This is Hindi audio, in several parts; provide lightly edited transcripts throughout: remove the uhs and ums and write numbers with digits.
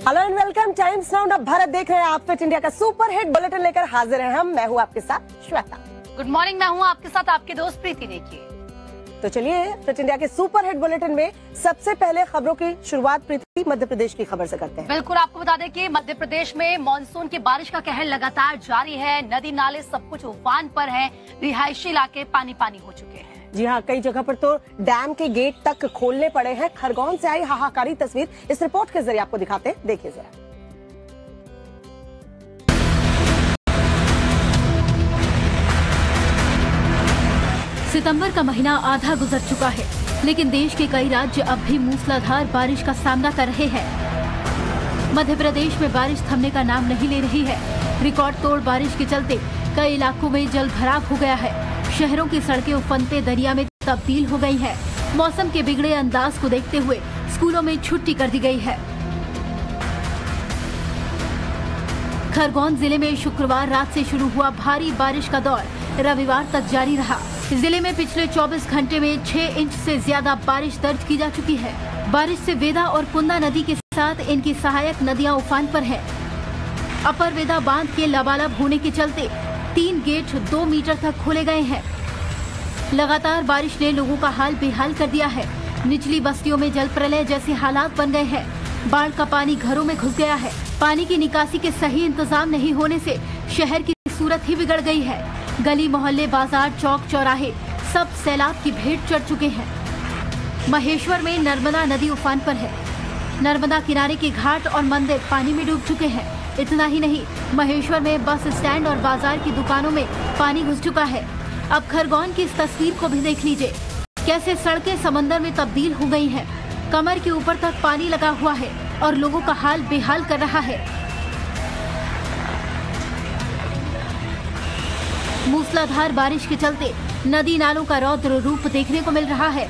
Hello and welcome times now. अब भारत देख रहे हैं आप फिट इंडिया का सुपर हिट बुलेटिन लेकर हाजिर हैं मैं हूं आपके साथ श्वेता। गुड मॉर्निंग, मैं हूं आपके साथ आपकी दोस्त प्रीति नेकी। तो चलिए फिट इंडिया के सुपर हिट बुलेटिन में सबसे पहले खबरों की शुरुआत प्रीति मध्य प्रदेश की खबर से करते हैं। बिल्कुल, आपको बता दें कि मध्य प्रदेश में मानसून की बारिश का कहर लगातार जारी है। नदी नाले सब कुछ उफान पर है। रिहायशी इलाके पानी पानी हो चुके हैं। जी हाँ, कई जगह पर तो डैम के गेट तक खोलने पड़े हैं। खरगोन से आई हाहाकारी तस्वीर इस रिपोर्ट के जरिए आपको दिखाते हैं, देखिए जरा। सितंबर का महीना आधा गुजर चुका है, लेकिन देश के कई राज्य अब भी मूसलाधार बारिश का सामना कर रहे हैं। मध्य प्रदेश में बारिश थमने का नाम नहीं ले रही है। रिकॉर्ड तोड़ बारिश के चलते कई इलाकों में जल भराव हो गया है। शहरों की सड़कें उफनते दरिया में तब्दील हो गई है। मौसम के बिगड़े अंदाज को देखते हुए स्कूलों में छुट्टी कर दी गई है। खरगोन जिले में शुक्रवार रात से शुरू हुआ भारी बारिश का दौर रविवार तक जारी रहा। जिले में पिछले 24 घंटे में 6 इंच से ज्यादा बारिश दर्ज की जा चुकी है। बारिश से वेदा और कुंदा नदी के साथ इनकी सहायक नदियां उफान पर है। अपर वेदा बांध के लबालब होने के चलते 3 गेट 2 मीटर तक खोले गए हैं। लगातार बारिश ने लोगों का हाल बेहाल कर दिया है। निचली बस्तियों में जल प्रलय जैसे हालात बन गए हैं। बाढ़ का पानी घरों में घुस गया है। पानी की निकासी के सही इंतजाम नहीं होने से शहर की सूरत ही बिगड़ गई है। गली मोहल्ले, बाजार, चौक चौराहे सब सैलाब की भेंट चढ़ चुके हैं। महेश्वर में नर्मदा नदी उफान पर है। नर्मदा किनारे के घाट और मंदिर पानी में डूब चुके हैं। इतना ही नहीं, महेश्वर में बस स्टैंड और बाजार की दुकानों में पानी घुस चुका है। अब खरगोन की इस तस्वीर को भी देख लीजिए, कैसे सड़कें समंदर में तब्दील हो गई हैं। कमर के ऊपर तक पानी लगा हुआ है और लोगों का हाल बेहाल कर रहा है। मूसलाधार बारिश के चलते नदी नालों का रौद्र रूप देखने को मिल रहा है।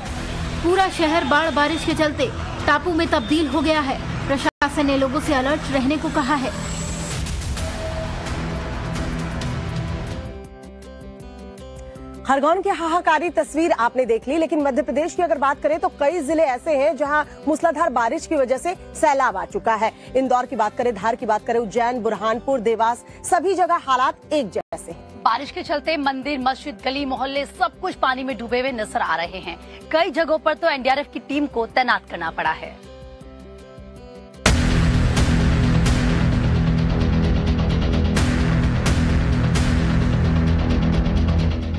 पूरा शहर बाढ़ बारिश के चलते टापू में तब्दील हो गया है। प्रशासन ने लोगों से अलर्ट रहने को कहा है। खरगोन की हाहाकारी तस्वीर आपने देख ली, लेकिन मध्य प्रदेश की अगर बात करें तो कई जिले ऐसे हैं जहां मूसलाधार बारिश की वजह से सैलाब आ चुका है। इंदौर की बात करें, धार की बात करें, उज्जैन, बुरहानपुर, देवास, सभी जगह हालात एक जैसे हैं। बारिश के चलते मंदिर, मस्जिद, गली मोहल्ले सब कुछ पानी में डूबे हुए नजर आ रहे हैं। कई जगहों पर तो एनडीआरएफ की टीम को तैनात करना पड़ा है।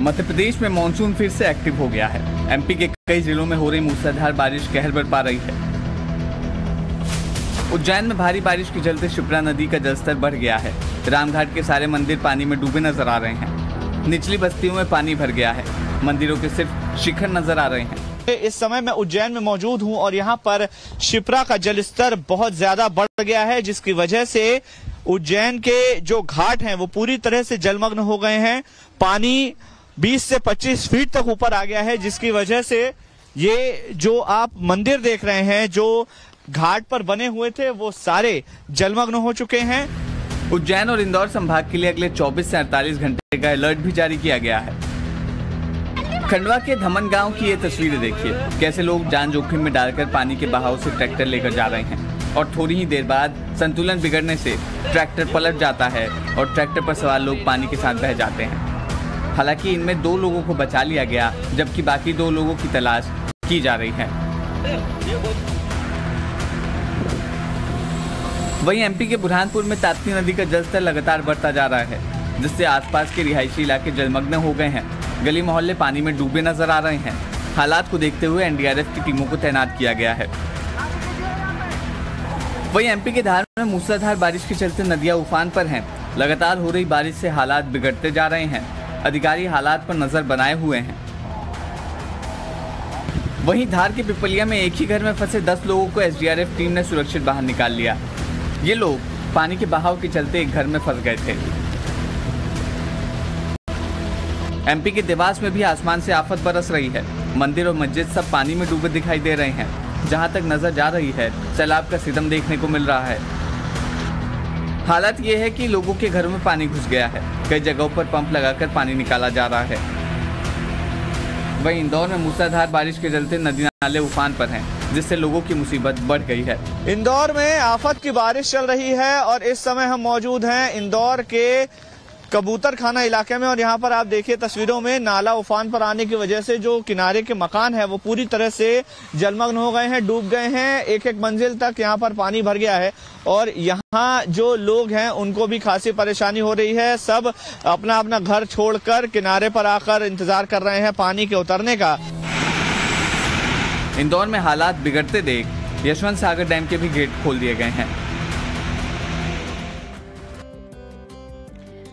मध्य प्रदेश में मानसून फिर से एक्टिव हो गया है। एमपी के कई जिलों में हो रही मूसलाधार बारिश कहर बरपा रही है। उज्जैन में भारी बारिश के चलते शिप्रा नदी का जलस्तर बढ़ गया है। रामघाट के सारे मंदिर पानी में डूबे नजर आ रहे हैं। निचली बस्तियों में पानी भर गया है। मंदिरों के सिर्फ शिखर नजर आ रहे हैं। इस समय मैं उज्जैन में मौजूद हूं और यहाँ पर शिप्रा का जलस्तर बहुत ज्यादा बढ़ गया है, जिसकी वजह से उज्जैन के जो घाट हैं वो पूरी तरह से जलमग्न हो गए हैं। पानी 20 से 25 फीट तक ऊपर आ गया है, जिसकी वजह से ये जो आप मंदिर देख रहे हैं जो घाट पर बने हुए थे वो सारे जलमग्न हो चुके हैं। उज्जैन और इंदौर संभाग के लिए अगले 24 से 48 घंटे का अलर्ट भी जारी किया गया है। खंडवा के धमन गांव की ये तस्वीरें देखिए, कैसे लोग जान जोखिम में डालकर पानी के बहाव से ट्रैक्टर लेकर जा रहे हैं और थोड़ी ही देर बाद संतुलन बिगड़ने से ट्रैक्टर पलट जाता है और ट्रैक्टर पर सवार लोग पानी के साथ बह जाते हैं। हालांकि इनमें 2 लोगों को बचा लिया गया, जबकि बाकी 2 लोगों की तलाश की जा रही है। वहीं एमपी के बुरहानपुर में ताप्ती नदी का जलस्तर लगातार बढ़ता जा रहा है, जिससे आसपास के रिहायशी इलाके जलमग्न हो गए हैं। गली मोहल्ले पानी में डूबे नजर आ रहे हैं। हालात को देखते हुए एनडीआरएफ की टीमों को तैनात किया गया है। वहीं एमपी के धार में मूसलाधार बारिश के चलते नदियां उफान पर हैं। लगातार हो रही बारिश से हालात बिगड़ते जा रहे हैं। अधिकारी हालात पर नजर बनाए हुए हैं। वहीं धार के पिपलिया में एक ही घर में फंसे 10 लोगों को एसडीआरएफ टीम ने सुरक्षित बाहर निकाल लिया। ये लोग पानी के बहाव के चलते एक घर में फंस गए थे। एमपी के देवास में भी आसमान से आफत बरस रही है। मंदिर और मस्जिद सब पानी में डूबे दिखाई दे रहे हैं। जहां तक नजर जा रही है, सैलाब का सितम देखने को मिल रहा है। हालत ये है कि लोगों के घरों में पानी घुस गया है। कई जगहों पर पंप लगाकर पानी निकाला जा रहा है। वहीं इंदौर में मूसलाधार बारिश के चलते नदी नाले उफान पर हैं। जिससे लोगों की मुसीबत बढ़ गई है। इंदौर में आफत की बारिश चल रही है और इस समय हम मौजूद हैं इंदौर के कबूतर खाना इलाके में और यहाँ पर आप देखिए तस्वीरों में नाला उफान पर आने की वजह से जो किनारे के मकान है वो पूरी तरह से जलमग्न हो गए हैं, डूब गए हैं। एक एक मंजिल तक यहाँ पर पानी भर गया है और यहाँ जो लोग हैं उनको भी खासी परेशानी हो रही है। सब अपना अपना घर छोड़कर किनारे पर आकर इंतजार कर रहे हैं पानी के उतरने का। इंदौर में हालात बिगड़ते देख यशवंत सागर डैम के भी गेट खोल दिए गए हैं।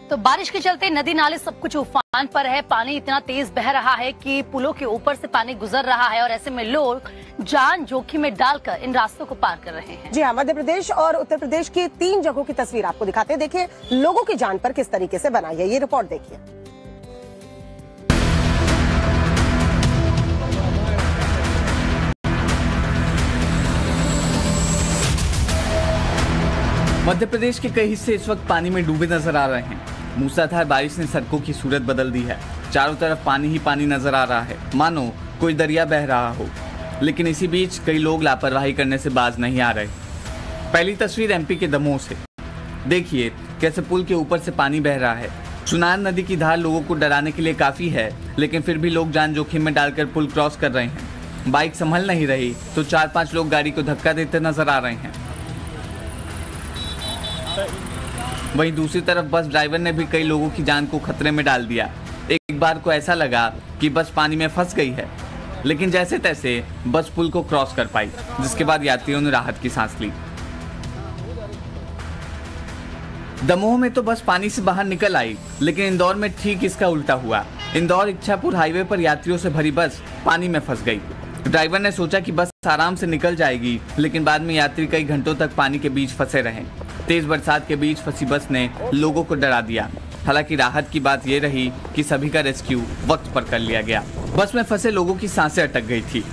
तो बारिश के चलते नदी नाले सब कुछ उफान पर है। पानी इतना तेज बह रहा है कि पुलों के ऊपर से पानी गुजर रहा है और ऐसे में लोग जान जोखिम में डालकर इन रास्तों को पार कर रहे हैं। जी हाँ, मध्य प्रदेश और उत्तर प्रदेश की 3 जगहों की तस्वीर आपको दिखाते हैं। देखिए लोगों की जान पर किस तरीके से बनाई है ये रिपोर्ट देखिए। मध्य प्रदेश के कई हिस्से इस वक्त पानी में डूबे नजर आ रहे हैं। मूसलाधार बारिश ने सड़कों की सूरत बदल दी है। चारों तरफ पानी ही पानी नजर आ रहा है, मानो कोई दरिया बह रहा हो। लेकिन इसी बीच कई लोग लापरवाही करने से बाज नहीं आ रहे। पहली तस्वीर एमपी के दमोह से। देखिए कैसे पुल के ऊपर से पानी बह रहा है। चुनार नदी की धार लोगों को डराने के लिए काफी है, लेकिन फिर भी लोग जान जोखिम में डालकर पुल क्रॉस कर रहे हैं। बाइक संभल नहीं रही तो 4-5 लोग गाड़ी को धक्का देते नजर आ रहे हैं। वहीं दूसरी तरफ बस ड्राइवर ने भी कई लोगों की जान को खतरे में डाल दिया। एक बार को ऐसा लगा कि बस पानी में फंस गई है, लेकिन जैसे तैसे बस पुल को क्रॉस कर पाई, जिसके बाद यात्रियों ने राहत की सांस ली। दमोह में तो बस पानी से बाहर निकल आई, लेकिन इंदौर में ठीक इसका उल्टा हुआ। इंदौर इच्छापुर हाईवे पर यात्रियों से भरी बस पानी में फंस गई। ड्राइवर ने सोचा कि बस आराम से निकल जाएगी, लेकिन बाद में यात्री कई घंटों तक पानी के बीच फंसे रहे। तेज बरसात के बीच फंसी बस ने लोगों को डरा दिया। हालांकि राहत की बात यह रही कि सभी का रेस्क्यू वक्त पर कर लिया गया। बस में फंसे लोगों की सांसें अटक गई थी।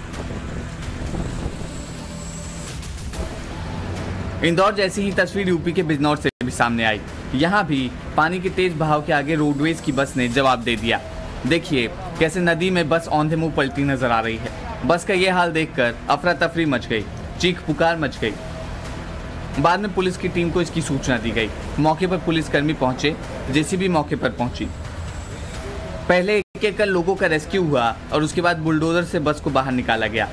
इंदौर जैसी ही तस्वीर यूपी के बिजनौर से भी सामने आई। यहाँ भी पानी के तेज बहाव के आगे रोडवेज की बस ने जवाब दे दिया। देखिए कैसे नदी में बस औंधे मुंह पलटी नजर आ रही है। बस का ये हाल देखकर अफरा तफरी मच गई, चीख पुकार मच गई। बाद में पुलिस की टीम को इसकी सूचना दी गई। मौके पर पुलिसकर्मी पहुंचे, जेसीबी मौके पर पहुंची। पहले एक कर लोगों का रेस्क्यू हुआ और उसके बाद बुलडोजर से बस को बाहर निकाला गया।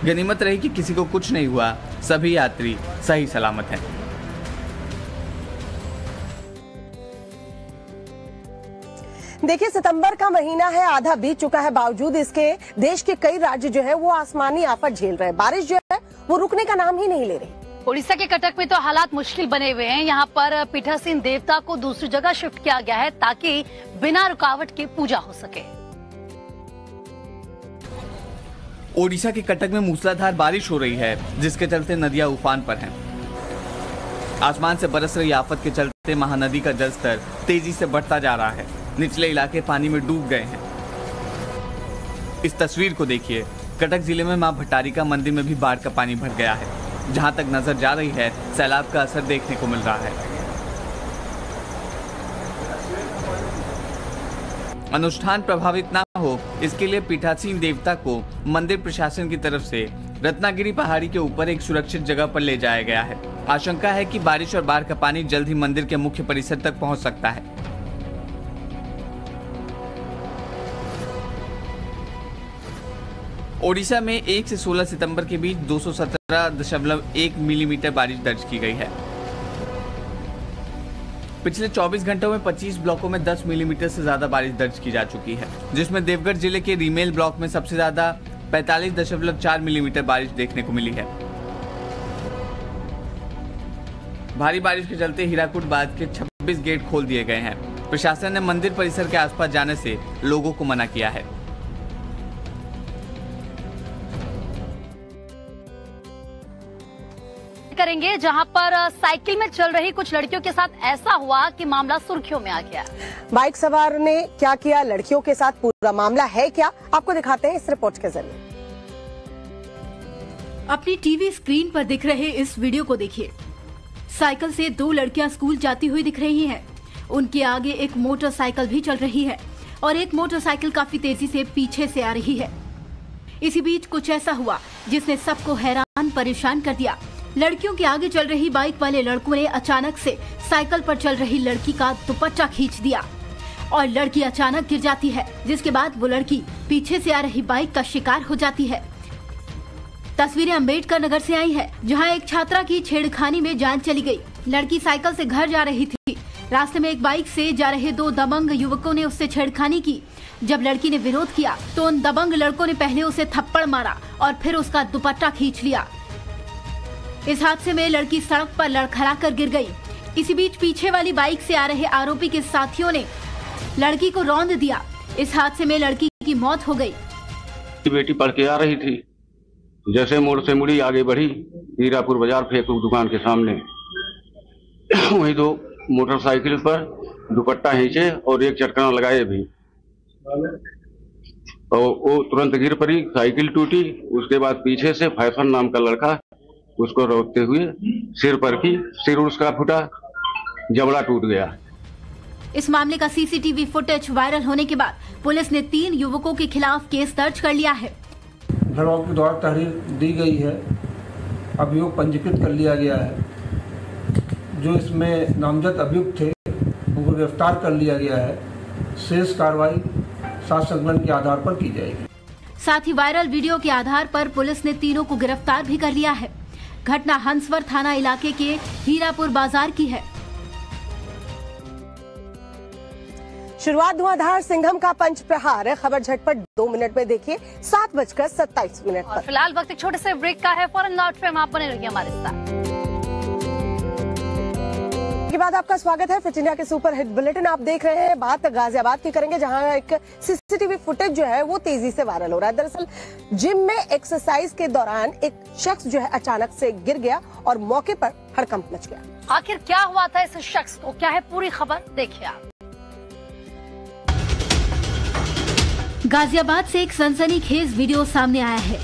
गनीमत रही कि किसी को कुछ नहीं हुआ, सभी यात्री सही सलामत हैं। देखिए सितंबर का महीना है, आधा बीत चुका है, बावजूद इसके देश के कई राज्य जो है वो आसमानी आफत झेल रहे हैं। बारिश जो है वो रुकने का नाम ही नहीं ले रही। उड़ीसा के कटक में तो हालात मुश्किल बने हुए हैं। यहाँ पर पीठासीन देवता को दूसरी जगह शिफ्ट किया गया है ताकि बिना रुकावट के पूजा हो सके। ओडिशा के कटक में मूसलाधार बारिश हो रही है, जिसके चलते नदियां उफान पर हैं। आसमान से बरस रही आफत के चलते महानदी का जलस्तर तेजी से बढ़ता जा रहा है। निचले इलाके पानी में डूब गए हैं। इस तस्वीर को देखिए। कटक जिले में मां भट्टारिका मंदिर में भी बाढ़ का पानी भर गया है। जहां तक नजर जा रही है, सैलाब का असर देखने को मिल रहा है। अनुष्ठान प्रभावित ना हो, इसके लिए पीठासीन देवता को मंदिर प्रशासन की तरफ से रत्नागिरी पहाड़ी के ऊपर एक सुरक्षित जगह पर ले जाया गया है। आशंका है कि बारिश और बाढ़ का पानी जल्द ही मंदिर के मुख्य परिसर तक पहुंच सकता है। ओडिशा में 1 से 16 सितंबर के बीच 217.1 मिलीमीटर बारिश दर्ज की गई है। पिछले 24 घंटों में 25 ब्लॉकों में 10 मिलीमीटर से ज्यादा बारिश दर्ज की जा चुकी है, जिसमें देवगढ़ जिले के रीमेल ब्लॉक में सबसे ज्यादा 45.4 मिलीमीटर बारिश देखने को मिली है। भारी बारिश के चलते हीराकुड बांध के 26 गेट खोल दिए गए हैं। प्रशासन ने मंदिर परिसर के आसपास जाने से लोगों को मना किया है। करेंगे जहां पर साइकिल में चल रही कुछ लड़कियों के साथ ऐसा हुआ कि मामला सुर्खियों में आ गया। बाइक सवार ने क्या किया, लड़कियों के साथ पूरा मामला है क्या, आपको दिखाते हैं इस रिपोर्ट के जरिए। अपनी टीवी स्क्रीन पर दिख रहे इस वीडियो को देखिए। साइकिल से 2 लड़कियां स्कूल जाती हुई दिख रही हैं। उनके आगे एक मोटरसाइकिल भी चल रही है और एक मोटरसाइकिल काफी तेजी से पीछे से आ रही है। इसी बीच कुछ ऐसा हुआ जिसने सबको हैरान परेशान कर दिया। लड़कियों के आगे चल रही बाइक वाले लड़कों ने अचानक से साइकिल पर चल रही लड़की का दुपट्टा खींच दिया और लड़की अचानक गिर जाती है, जिसके बाद वो लड़की पीछे से आ रही बाइक का शिकार हो जाती है। तस्वीरें अम्बेडकर नगर से आई है, जहां एक छात्रा की छेड़खानी में जान चली गई। लड़की साइकिल से घर जा रही थी। रास्ते में एक बाइक से जा रहे 2 दबंग युवकों ने उससे छेड़खानी की। जब लड़की ने विरोध किया तो उन दबंग लड़कों ने पहले उसे थप्पड़ मारा और फिर उसका दुपट्टा खींच लिया। इस हादसे में लड़की सड़क पर लड़खड़ाकर गिर गई। इसी बीच पीछे वाली बाइक से आ रहे आरोपी के साथियों ने लड़की को रौंद दिया। इस हादसे में लड़की की मौत हो गई। बेटी पढ़ के आ रही थी, जैसे मोड़ से मुड़ी आगे बढ़ी, हीरापुर बाजार फेंकू दुकान के सामने वही 2 मोटरसाइकिल पर दुपट्टा खींचे और एक चटकाना लगाए भी, और वो तुरंत गिर पड़ी, साइकिल टूटी। उसके बाद पीछे से फैशन नाम का लड़का उसको रोकते हुए सिर उसका फूटा, जबड़ा टूट गया। इस मामले का सीसीटीवी फुटेज वायरल होने के बाद पुलिस ने 3 युवकों के खिलाफ केस दर्ज कर लिया है। घरवालों के द्वारा तहरीर दी गई है, अभियोग पंजीकृत कर लिया गया है। जो इसमें नामजद अभियुक्त थे उनको गिरफ्तार कर लिया गया है। शेष कार्रवाई साक्ष्य संकलन के आधार पर की जाएगी। साथ ही वायरल वीडियो के आधार पर पुलिस ने तीनों को गिरफ्तार भी कर लिया है। घटना हंसवर थाना इलाके के हीरापुर बाजार की है। शुरुआत धुआंधार सिंघम का पंच प्रहार है। खबर झटपट 2 मिनट में देखिए 7:27 पर। फिलहाल वक्त एक छोटे से ब्रेक का है, फौरन लौट फिर आप बने रहिए हमारे साथ। के बाद आपका स्वागत है फिट इंडिया के सुपर हिट बुलेटिन। आप देख रहे हैं, बात गाजियाबाद की करेंगे, जहां एक सीसीटीवी फुटेज जो है वो तेजी से वायरल हो रहा है। दरअसल जिम में एक्सरसाइज के दौरान एक शख्स जो है अचानक से गिर गया और मौके पर हड़कंप मच गया। आखिर क्या हुआ था इस शख्स को, क्या है पूरी खबर, देखिए आप। गाजियाबाद से एक सनसनीखेज वीडियो सामने आया है,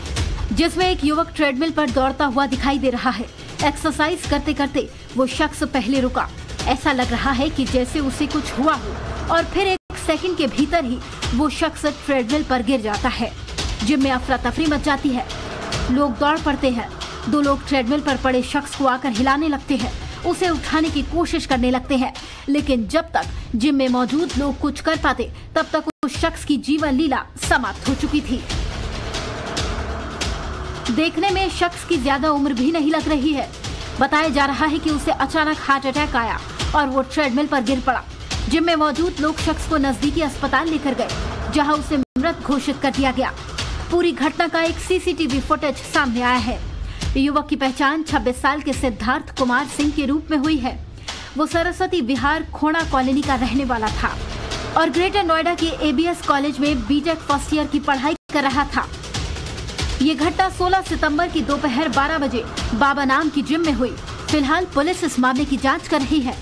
जिसमें एक युवक ट्रेडमिल पर दौड़ता हुआ दिखाई दे रहा है। एक्सरसाइज करते करते वो शख्स पहले रुका। ऐसा लग रहा है कि जैसे उसे कुछ हुआ हो और फिर 1 सेकंड के भीतर ही वो शख्स ट्रेडमिल पर गिर जाता है। जिम में अफरा तफरी मच जाती है, लोग दौड़ पड़ते हैं। 2 लोग ट्रेडमिल पर पड़े शख्स को आकर हिलाने लगते हैं, उसे उठाने की कोशिश करने लगते हैं, लेकिन जब तक जिम में मौजूद लोग कुछ कर पाते तब तक उस शख्स की जीवन लीला समाप्त हो चुकी थी। देखने में शख्स की ज्यादा उम्र भी नहीं लग रही है। बताया जा रहा है कि उसे अचानक हार्ट अटैक आया और वो ट्रेडमिल पर गिर पड़ा। जिम में मौजूद लोग शख्स को नजदीकी अस्पताल लेकर गए, जहां उसे मृत घोषित कर दिया गया। पूरी घटना का एक सीसीटीवी फुटेज सामने आया है। युवक की पहचान 26 साल के सिद्धार्थ कुमार सिंह के रूप में हुई है। वो सरस्वती विहार खोड़ा कॉलोनी का रहने वाला था और ग्रेटर नोएडा के ABS कॉलेज में बीटेक फर्स्ट ईयर की पढ़ाई कर रहा था। ये घटना 16 सितंबर की दोपहर 12 बजे बाबा नाम की जिम में हुई। फिलहाल पुलिस इस मामले की जांच कर रही है।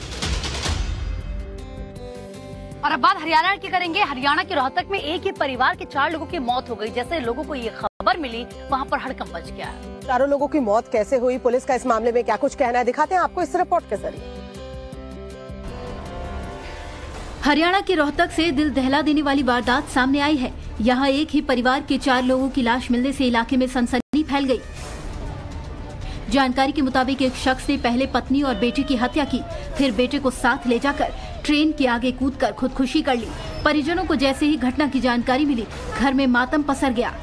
और अब बात हरियाणा की करेंगे। हरियाणा के रोहतक में एक ही परिवार के 4 लोगों की मौत हो गई। जैसे लोगों को ये खबर मिली, वहां पर हड़कंप मच गया। 4 लोगों की मौत कैसे हुई, पुलिस का इस मामले में क्या कुछ कहना है, दिखाते हैं आपको इस रिपोर्ट के जरिए। हरियाणा के रोहतक से दिल दहला देने वाली वारदात सामने आई है। यहाँ एक ही परिवार के 4 लोगों की लाश मिलने से इलाके में सनसनी फैल गई। जानकारी के मुताबिक एक शख्स ने पहले पत्नी और बेटे की हत्या की, फिर बेटे को साथ ले जाकर ट्रेन के आगे कूदकर खुदकुशी कर ली। परिजनों को जैसे ही घटना की जानकारी मिली, घर में मातम पसर गया।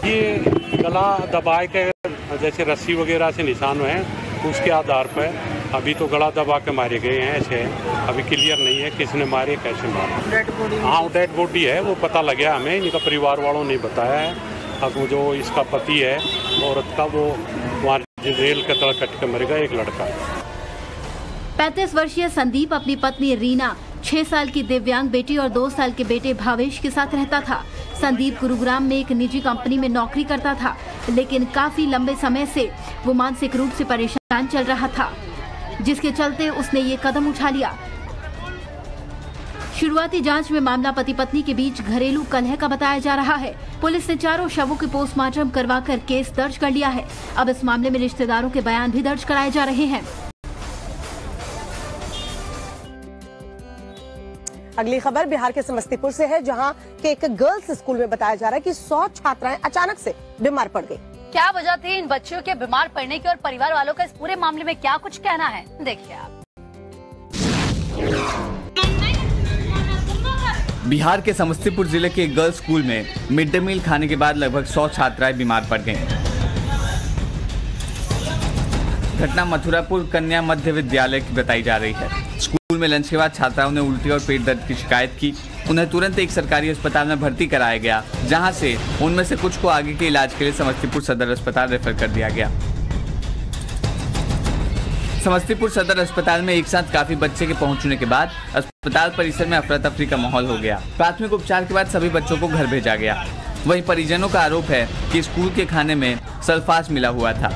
ये गला दबाए के जैसे रस्सी वगैरह से निशान हुए हैं, उसके आधार पर अभी तो गला दबा के मारे गए हैं। ऐसे अभी क्लियर नहीं है किसने मारे, कैसे मारे। हाँ, डेड बॉडी है, वो पता लग गया हमें। इनका परिवार वालों ने बताया है। अब जो इसका पति है औरत का, वो वहाँ रेल के तल कट के मर गया, एक लड़का। 35 वर्षीय संदीप अपनी पत्नी रीना, 6 साल की दिव्यांग बेटी और 2 साल के बेटे भावेश के साथ रहता था। संदीप गुरुग्राम में एक निजी कंपनी में नौकरी करता था, लेकिन काफी लंबे समय से वो मानसिक रूप से परेशान चल रहा था, जिसके चलते उसने ये कदम उठा लिया। शुरुआती जांच में मामला पति पत्नी के बीच घरेलू कलह का बताया जा रहा है। पुलिस ने 4 शवों के पोस्टमार्टम करवाकर केस दर्ज कर लिया है। अब इस मामले में रिश्तेदारों के बयान भी दर्ज कराए जा रहे हैं। अगली खबर बिहार के समस्तीपुर से है, जहां के एक गर्ल्स स्कूल में बताया जा रहा है कि 100 छात्राएं अचानक से बीमार पड़ गई। क्या वजह थी इन बच्चियों के बीमार पड़ने की और परिवार वालों का इस पूरे मामले में क्या कुछ कहना है, देखिए आप। बिहार के समस्तीपुर जिले के एक गर्ल्स स्कूल में मिड डे मील खाने के बाद लगभग 100 छात्राएं बीमार पड़ गईं। घटना मथुरापुर कन्या मध्य विद्यालय की बताई जा रही है। स्कूल में लंच के बाद छात्राओं ने उल्टी और पेट दर्द की शिकायत की। उन्हें तुरंत एक सरकारी अस्पताल में भर्ती कराया गया, जहां से उनमें से कुछ को आगे के इलाज के लिए समस्तीपुर सदर अस्पताल रेफर कर दिया गया। समस्तीपुर सदर अस्पताल में एक साथ काफी बच्चे के पहुंचने के बाद अस्पताल परिसर में अफरा तफरी का माहौल हो गया। प्राथमिक उपचार के बाद सभी बच्चों को घर भेजा गया। वहीं परिजनों का आरोप है कि स्कूल के खाने में सल्फास मिला हुआ था।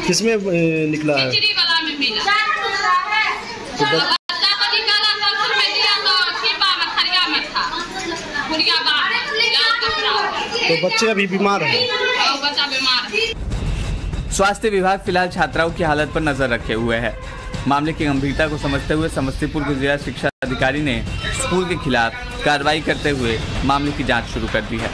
किसमें निकला है? वाला में मिला। तो बच्चे अभी बीमार हैं। स्वास्थ्य विभाग फिलहाल छात्राओं की हालत पर नजर रखे हुए है। मामले की गंभीरता को समझते हुए समस्तीपुर के जिला शिक्षा अधिकारी ने स्कूल के खिलाफ कार्रवाई करते हुए मामले की जांच शुरू कर दी है।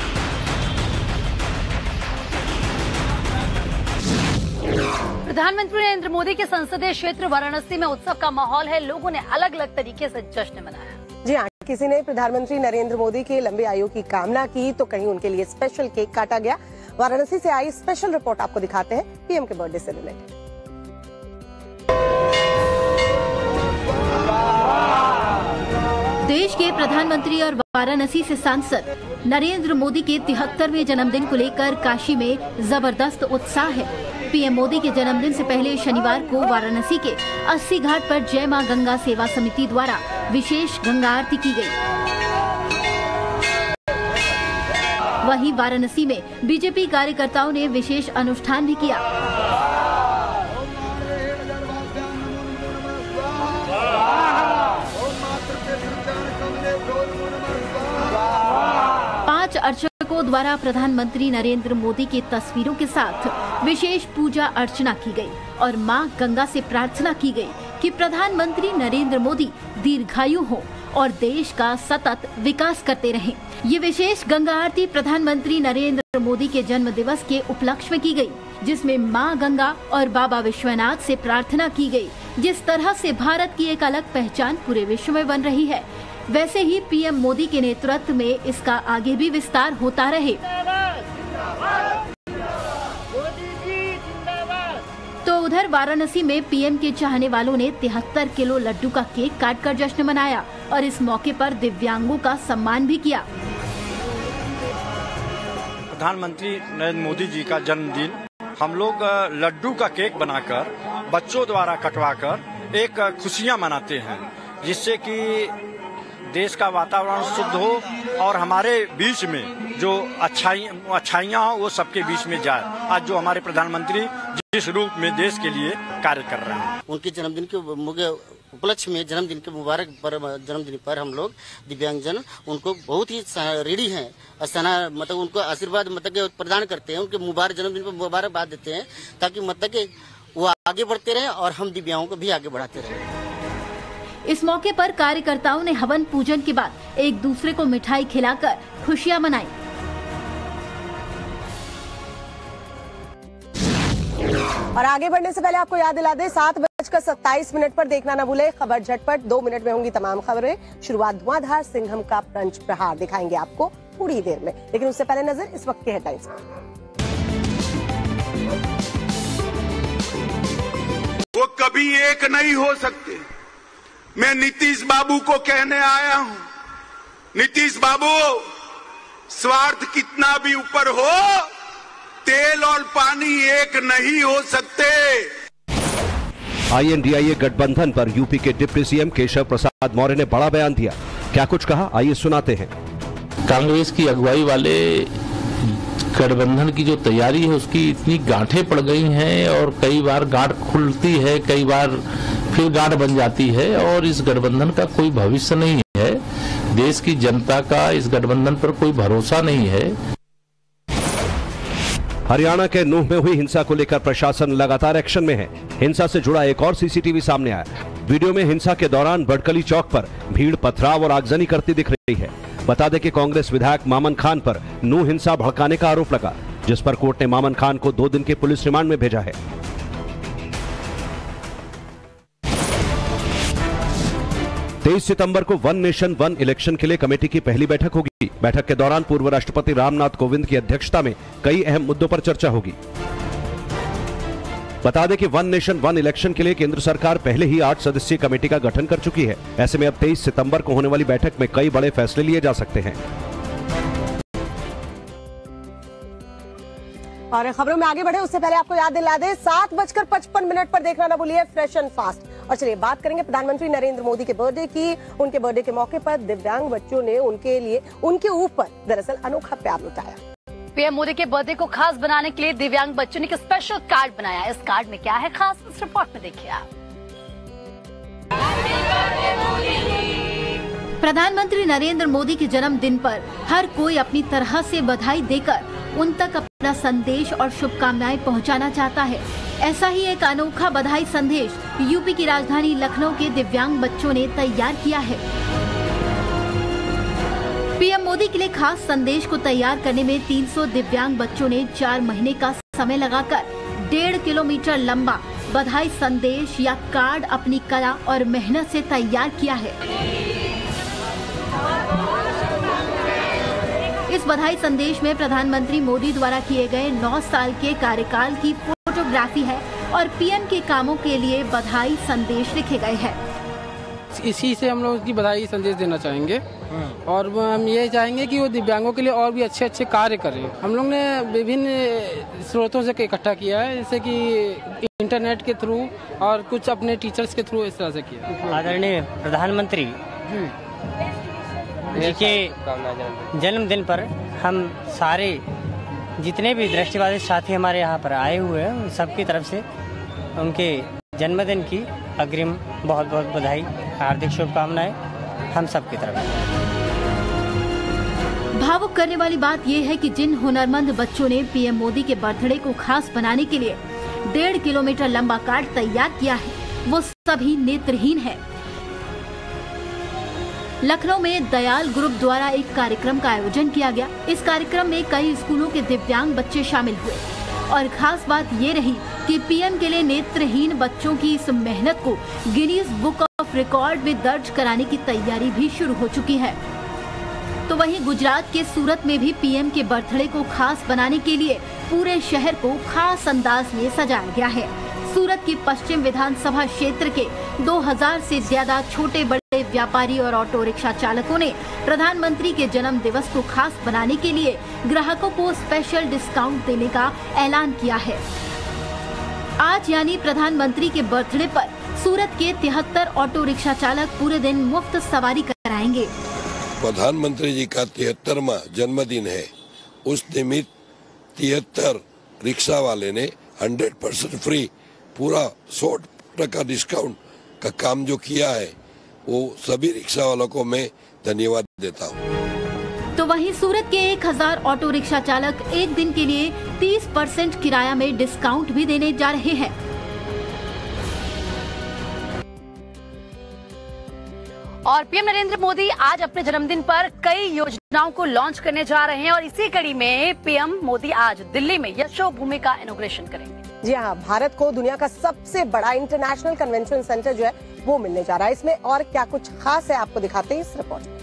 प्रधानमंत्री नरेंद्र मोदी के संसदीय क्षेत्र वाराणसी में उत्सव का माहौल है। लोगों ने अलग अलग तरीके से जश्न मनाया। जी हाँ, किसी ने प्रधानमंत्री नरेंद्र मोदी के लंबे आयु की कामना की तो कहीं उनके लिए स्पेशल केक काटा गया। वाराणसी से आई स्पेशल रिपोर्ट आपको दिखाते हैं पीएम के बर्थडे से रिलेटेड। देश के प्रधानमंत्री और वाराणसी से सांसद नरेंद्र मोदी के 73वें जन्मदिन को लेकर काशी में जबरदस्त उत्साह है। पीएम मोदी के जन्मदिन से पहले शनिवार को वाराणसी के 80 घाट पर जय मां गंगा सेवा समिति द्वारा विशेष गंगा आरती की गई। वहीं वाराणसी में बीजेपी कार्यकर्ताओं ने विशेष अनुष्ठान भी किया। अर्चकों द्वारा प्रधानमंत्री नरेंद्र मोदी की तस्वीरों के साथ विशेष पूजा अर्चना की गई और मां गंगा से प्रार्थना की गई कि प्रधानमंत्री नरेंद्र मोदी दीर्घायु हो और देश का सतत विकास करते रहें। ये विशेष गंगा आरती प्रधानमंत्री नरेंद्र मोदी के जन्म दिवस के उपलक्ष्य में की गई, जिसमें मां गंगा और बाबा विश्वनाथ से प्रार्थना की गई। जिस तरह से भारत की एक अलग पहचान पूरे विश्व में बन रही है, वैसे ही पीएम मोदी के नेतृत्व में इसका आगे भी विस्तार होता रहे। तो उधर वाराणसी में पीएम के चाहने वालों ने 73 किलो लड्डू का केक काटकर जश्न मनाया और इस मौके पर दिव्यांगों का सम्मान भी किया। प्रधानमंत्री नरेंद्र मोदी जी का जन्मदिन हम लोग लड्डू का केक बनाकर बच्चों द्वारा कटवाकर एक खुशियां मनाते हैं, जिससे कि देश का वातावरण शुद्ध हो और हमारे बीच में जो अच्छाइयाँ हो वो सबके बीच में जाए। आज जो हमारे प्रधानमंत्री जिस रूप में देश के लिए कार्य कर रहे हैं, उनके जन्मदिन के उपलक्ष्य में जन्मदिन के मुबारक जन्मदिन पर हम लोग दिव्यांगजन उनको बहुत ही रेडी हैं, मतलब उनको आशीर्वाद मतलब प्रदान करते हैं, उनके जन्मदिन पर मुबारकबाद देते हैं, ताकि मतलब कि वो आगे बढ़ते रहे और हम दिव्यांगों को भी आगे बढ़ाते रहे। इस मौके पर कार्यकर्ताओं ने हवन पूजन के बाद एक दूसरे को मिठाई खिलाकर खुशियां मनाई। और आगे बढ़ने से पहले आपको याद दिला दें, 7:27 पर देखना न भूले खबर झटपट। 2 मिनट में होंगी तमाम खबरें। शुरुआत धुआंधार सिंघम का पंच प्रहार दिखाएंगे आपको थोड़ी देर में, लेकिन उससे पहले नजर इस वक्त के हेडलाइंस पर। वो कभी एक नहीं हो सकते। मैं नीतीश बाबू को कहने आया हूं, नीतीश बाबू, स्वार्थ कितना भी ऊपर हो, तेल और पानी एक नहीं हो सकते। INDIA गठबंधन पर यूपी के डिप्टी सीएम केशव प्रसाद मौर्य ने बड़ा बयान दिया। क्या कुछ कहा, आइए सुनाते हैं। कांग्रेस की अगुवाई वाले गठबंधन की जो तैयारी है उसकी इतनी गांठें पड़ गई हैं और कई बार गांठ खुलती है, कई बार फिर गांठ बन जाती है और इस गठबंधन का कोई भविष्य नहीं है। देश की जनता का इस गठबंधन पर कोई भरोसा नहीं है। हरियाणा के नूह में हुई हिंसा को लेकर प्रशासन लगातार एक्शन में है। हिंसा से जुड़ा एक और सीसीटीवी सामने आया। वीडियो में हिंसा के दौरान बड़कली चौक पर भीड़ पथराव और आगजनी करती दिख रही है। बता दें कि कांग्रेस विधायक मामन खान पर नू हिंसा भड़काने का आरोप लगा, जिस पर कोर्ट ने मामन खान को 2 दिन के पुलिस रिमांड में भेजा है। 23 सितंबर को वन नेशन वन इलेक्शन के लिए कमेटी की पहली बैठक होगी। बैठक के दौरान पूर्व राष्ट्रपति रामनाथ कोविंद की अध्यक्षता में कई अहम मुद्दों पर चर्चा होगी। बता दें कि वन नेशन वन इलेक्शन के लिए केंद्र सरकार पहले ही 8 सदस्यीय कमेटी का गठन कर चुकी है। ऐसे में अब 23 सितंबर को होने वाली बैठक में कई बड़े फैसले लिए जा सकते हैं। और खबरों में आगे बढ़े उससे पहले आपको याद दिला दें 7:55 पर देखना ना भूलिए फ्रेश एंड फास्ट। और चलिए बात करेंगे प्रधानमंत्री नरेंद्र मोदी के बर्थडे की। उनके बर्थडे के मौके पर दिव्यांग बच्चों ने उनके ऊपर दरअसल अनोखा प्यार लुटाया। पीएम मोदी के बर्थडे को खास बनाने के लिए दिव्यांग बच्चों ने एक स्पेशल कार्ड बनाया। इस कार्ड में क्या है खास, इस रिपोर्ट में देखिए आप। प्रधानमंत्री नरेंद्र मोदी के जन्मदिन पर हर कोई अपनी तरह से बधाई देकर उन तक अपना संदेश और शुभकामनाएं पहुंचाना चाहता है। ऐसा ही एक अनोखा बधाई संदेश यूपी की राजधानी लखनऊ के दिव्यांग बच्चों ने तैयार किया है। पीएम मोदी के लिए खास संदेश को तैयार करने में 300 दिव्यांग बच्चों ने 4 महीने का समय लगाकर 1.5 किलोमीटर लंबा बधाई संदेश या कार्ड अपनी कला और मेहनत से तैयार किया है। इस बधाई संदेश में प्रधानमंत्री मोदी द्वारा किए गए 9 साल के कार्यकाल की फोटोग्राफी है और पीएम के कामों के लिए बधाई संदेश लिखे गए हैं। इसी से हम लोग उसकी बधाई संदेश देना चाहेंगे और हम ये चाहेंगे कि वो दिव्यांगों के लिए और भी अच्छे अच्छे कार्य करें। हम लोग ने विभिन्न स्रोतों से इकट्ठा किया है, जैसे कि इंटरनेट के थ्रू और कुछ अपने टीचर्स के थ्रू इस तरह से किया। आदरणीय प्रधानमंत्री जी के जन्मदिन पर हम सारे जितने भी दृष्टिबाधित साथी हमारे यहाँ पर आए हुए हैं, सबकी तरफ से उनके जन्मदिन की अग्रिम बहुत बहुत बधाई, हार्दिक शुभकामनाएं हम सबकी तरफ से। भावुक करने वाली बात यह है कि जिन हुनरमंद बच्चों ने पीएम मोदी के बर्थडे को खास बनाने के लिए 1.5 किलोमीटर लंबा कार्ड तैयार किया है, वो सभी नेत्रहीन हैं। लखनऊ में दयाल ग्रुप द्वारा एक कार्यक्रम का आयोजन किया गया। इस कार्यक्रम में कई स्कूलों के दिव्यांग बच्चे शामिल हुए और खास बात ये रही कि पीएम के लिए नेत्रहीन बच्चों की इस मेहनत को गिनीज बुक ऑफ रिकॉर्ड में दर्ज कराने की तैयारी भी शुरू हो चुकी है। तो वहीं गुजरात के सूरत में भी पीएम के बर्थडे को खास बनाने के लिए पूरे शहर को खास अंदाज में सजाया गया है। सूरत की पश्चिम विधानसभा क्षेत्र के 2000 से ज्यादा छोटे बड़े व्यापारी और ऑटो रिक्शा चालकों ने प्रधानमंत्री के जन्म दिवस को खास बनाने के लिए ग्राहकों को स्पेशल डिस्काउंट देने का ऐलान किया है। आज यानी प्रधानमंत्री के बर्थडे पर सूरत के 73 ऑटो रिक्शा चालक पूरे दिन मुफ्त सवारी कराएंगे। प्रधानमंत्री जी का 73वां जन्मदिन है, उस निमित्त 73 रिक्शा वाले ने 100% फ्री पूरा 100% डिस्काउंट का काम जो किया है, वो सभी रिक्शा वालों को मैं धन्यवाद देता हूँ। तो वहीं सूरत के 1000 ऑटो रिक्शा चालक एक दिन के लिए 30% किराया में डिस्काउंट भी देने जा रहे हैं। और पीएम नरेंद्र मोदी आज अपने जन्मदिन पर कई योजनाओं को लॉन्च करने जा रहे हैं और इसी कड़ी में पीएम मोदी आज दिल्ली में यशोभूमि का इनॉग्रेशन करेंगे। जी हाँ, भारत को दुनिया का सबसे बड़ा इंटरनेशनल कन्वेंशन सेंटर जो है वो मिलने जा रहा है। इसमें और क्या कुछ खास है आपको दिखाते हैं इस रिपोर्ट में।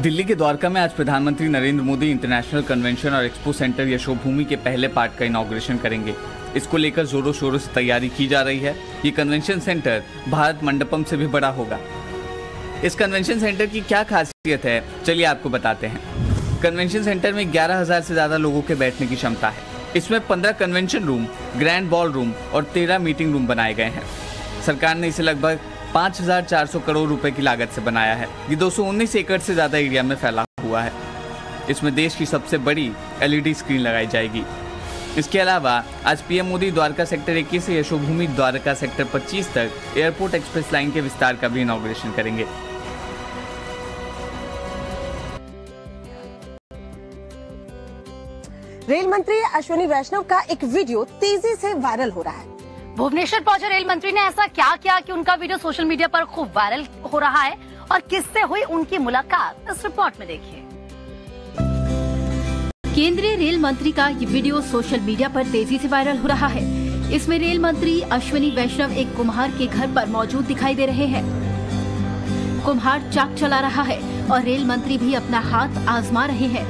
दिल्ली के द्वारका में आज प्रधानमंत्री नरेंद्र मोदी इंटरनेशनल कन्वेंशन और एक्सपो सेंटर यशोभूमि के पहले पार्ट का इनॉग्रेशन करेंगे। इसको लेकर जोरों शोरों से तैयारी की जा रही है। ये कन्वेंशन सेंटर भारत मंडपम से भी बड़ा होगा। इस कन्वेंशन सेंटर की क्या खासियत है, चलिए आपको बताते हैं। कन्वेंशन सेंटर में 11,000 से ज्यादा लोगों के बैठने की क्षमता है। इसमें 15 convention room, grand ball room और 13 मीटिंग रूम बनाए गए हैं। सरकार ने इसे लगभग 5,400 करोड़ रुपए की लागत से बनाया है। ये 219 एकड़ से ज्यादा एरिया में फैला हुआ है। इसमें देश की सबसे बड़ी LED स्क्रीन लगाई जाएगी। इसके अलावा आज पीएम मोदी द्वारका सेक्टर 21 से यशोभूमि द्वारका सेक्टर 25 तक एयरपोर्ट एक्सप्रेस लाइन के विस्तार का भी इनॉग्रेशन करेंगे। रेल मंत्री अश्विनी वैष्णव का एक वीडियो तेजी से वायरल हो रहा है। भुवनेश्वर पहुंचे रेल मंत्री ने ऐसा क्या किया कि उनका वीडियो सोशल मीडिया पर खूब वायरल हो रहा है और किससे हुई उनकी मुलाकात, इस रिपोर्ट में देखिए। केंद्रीय रेल मंत्री का ये वीडियो सोशल मीडिया पर तेजी से वायरल हो रहा है। इसमें रेल मंत्री अश्विनी वैष्णव एक कुम्हार के घर पर मौजूद दिखाई दे रहे हैं। कुम्हार चाक चला रहा है और रेल मंत्री भी अपना हाथ आजमा रहे हैं।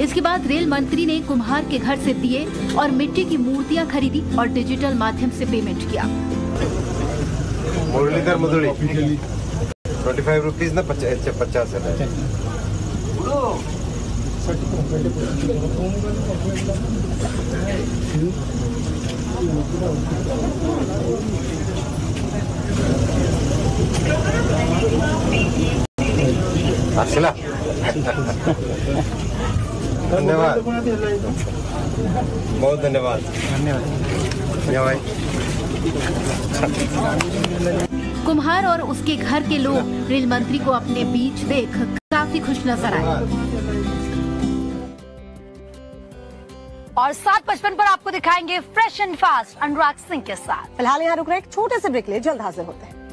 इसके बाद रेल मंत्री ने कुम्हार के घर से दिए और मिट्टी की मूर्तियां खरीदी और डिजिटल माध्यम से पेमेंट किया। मुरलीधर मुदुली 25 रुपीज ना 50 है। धन्यवाद, बहुत धन्यवाद। कुम्हार और उसके घर के लोग रेल मंत्री को अपने बीच देख काफी खुश नजर आए। और 7:55 पर आपको दिखाएंगे fresh and fast Anurag Singh के साथ। फिलहाल यहाँ रुक रहे एक छोटे से ब्रेक ले, जल्द हाजिर होते हैं।